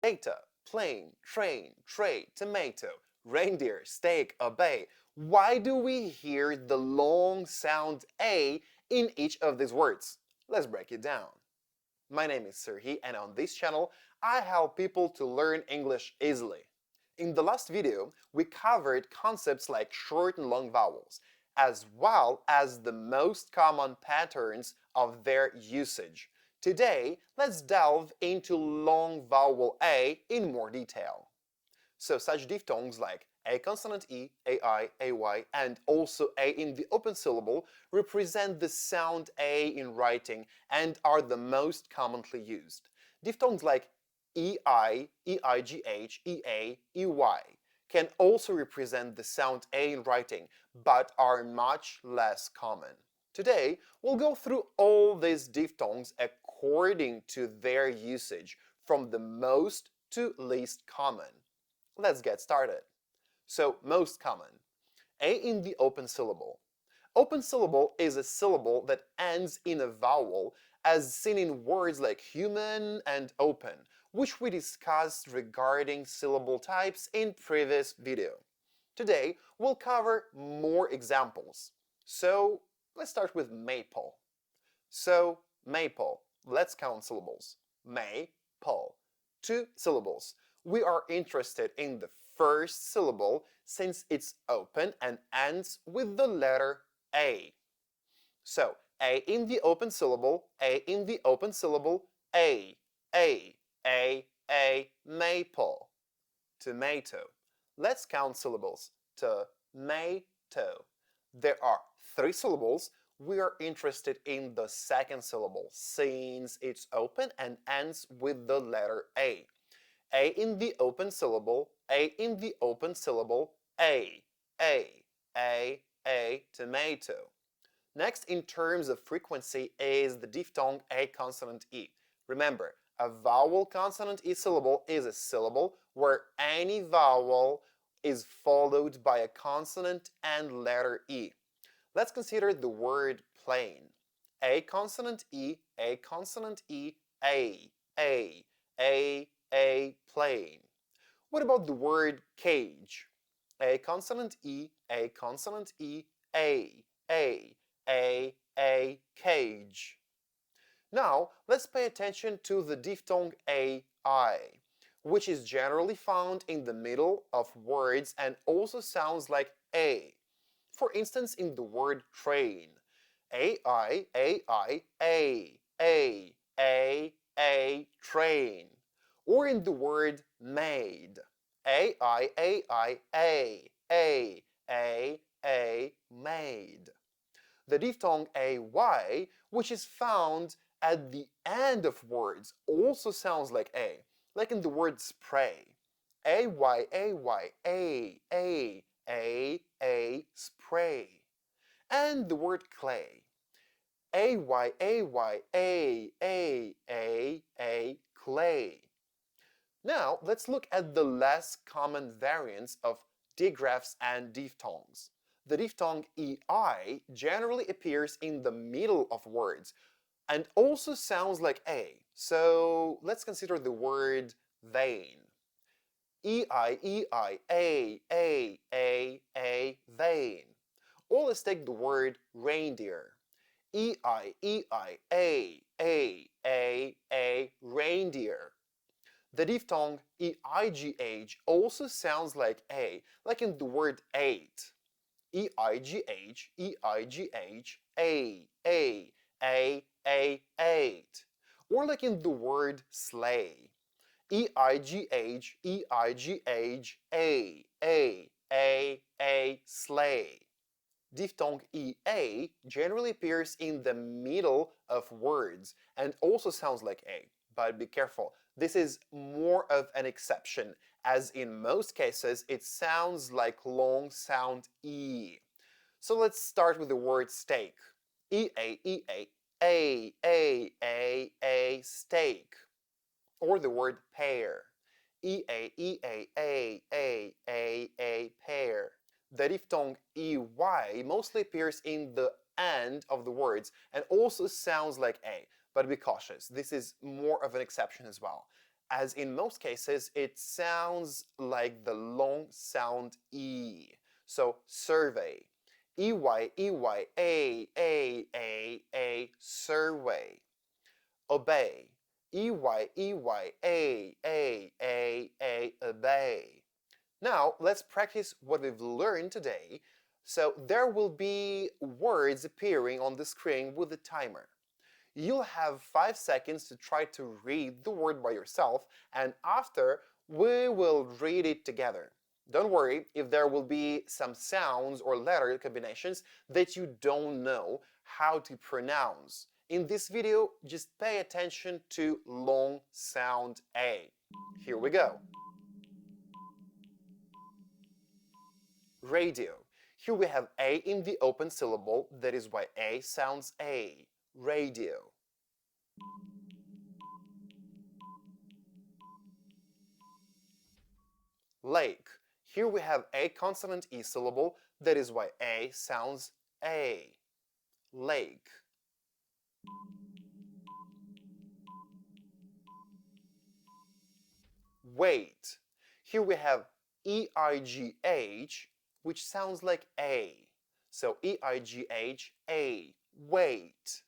data, plane, train, tray, tomato, reindeer, steak, obey. Why do we hear the long sound A in each of these words? Let's break it down. My name is Serhii, and on this channel I help people to learn English easily. In the last video, we covered concepts like short and long vowels, as well as the most common patterns of their usage. Today, let's delve into long vowel A in more detail. So such diphthongs like a consonant e, ai, ay, and also a in the open syllable represent the sound a in writing and are the most commonly used. Diphthongs like ei, eigh, ea, ey can also represent the sound a in writing, but are much less common. Today, we'll go through all these diphthongs according to their usage, from the most to least common. Let's get started. So, most common. A in the open syllable. Open syllable is a syllable that ends in a vowel, as seen in words like human and open, which we discussed regarding syllable types in previous video. Today, we'll cover more examples. So, let's start with maple. So, maple. Let's count syllables. Maple. 2 syllables. We are interested in the first syllable since it's open and ends with the letter A. So, A in the open syllable, A in the open syllable, A, maple. Tomato. Let's count syllables. Tomato. There are 3 syllables. We are interested in the second syllable since it's open and ends with the letter A. A in the open syllable, A in the open syllable, A, tomato. Next in terms of frequency is the diphthong A consonant E. Remember, a vowel consonant E syllable is a syllable where any vowel is followed by a consonant and letter E. Let's consider the word plane. A consonant E, A consonant E, A, plane. What about the word cage? A consonant E, A consonant E, A, cage. Now, let's pay attention to the diphthong AI, which is generally found in the middle of words and also sounds like A. For instance, in the word train, AI, train. Or in the word maid, AI, maid. The diphthong AY, which is found at the end of words, also sounds like A, like in the word spray. Spray. And the word clay. Clay. Now, let's look at the less common variants of digraphs and diphthongs. The diphthong EI generally appears in the middle of words and also sounds like A. So, let's consider the word vein. EI, vein. Or let's take the word reindeer. EI, reindeer. The diphthong eigh also sounds like A, like in the word eight. Eigh, eight. Or like in the word sleigh. Eigh, sleigh. Diphthong EA generally appears in the middle of words and also sounds like A. But be careful, this is more of an exception, as in most cases it sounds like long sound E. So let's start with the word steak. Steak. Or the word pear. Pear. The diphthong EY mostly appears in the end of the words and also sounds like A, but be cautious, this is more of an exception as well. as in most cases, it sounds like the long sound E. So, survey. EY, EY, A, survey. Obey. EY, EY, obey. Now, let's practice what we've learned today. So, there will be words appearing on the screen with the timer. You'll have 5 seconds to try to read the word by yourself, and after, we will read it together. Don't worry if there will be some sounds or letter combinations that you don't know how to pronounce. In this video, just pay attention to long sound A. Here we go. Radio. Here we have A in the open syllable, that is why A sounds A. Radio. Lake. Here we have a consonant E syllable, that is why A sounds A. Lake. Wait. Here we have EIGH, which sounds like A. So EIGH, A. Wait.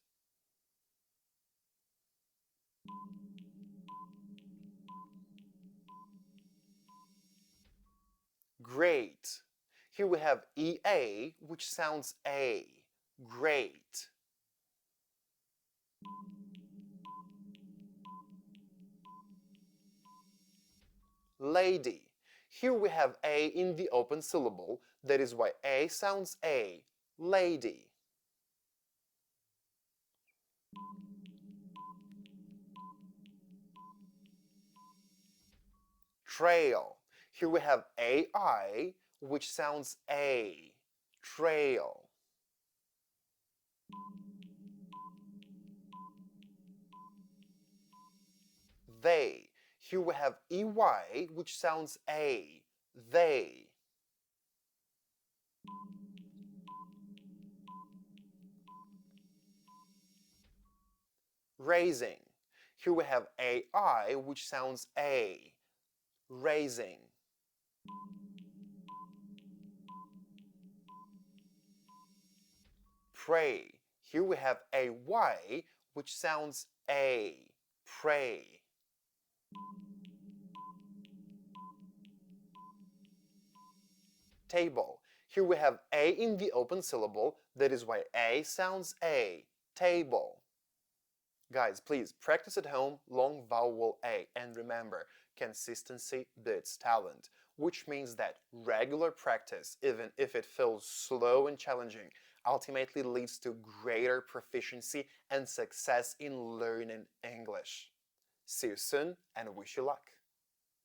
Great. Here we have EA, which sounds A. Great. Lady. Here we have A in the open syllable, that is why A sounds A. Lady. Trail. Here we have AI, which sounds A. Trail. They. Here we have EY, which sounds A. They. Raising. Here we have AI, which sounds A. Raising. Pray. Here we have a Y, which sounds A. Pray. Table. Here we have A in the open syllable, that is why A sounds A. Table. Guys, please practice at home long vowel A, and remember, consistency beats talent, which means that regular practice, even if it feels slow and challenging, ultimately leads to greater proficiency and success in learning English. See you soon and wish you luck!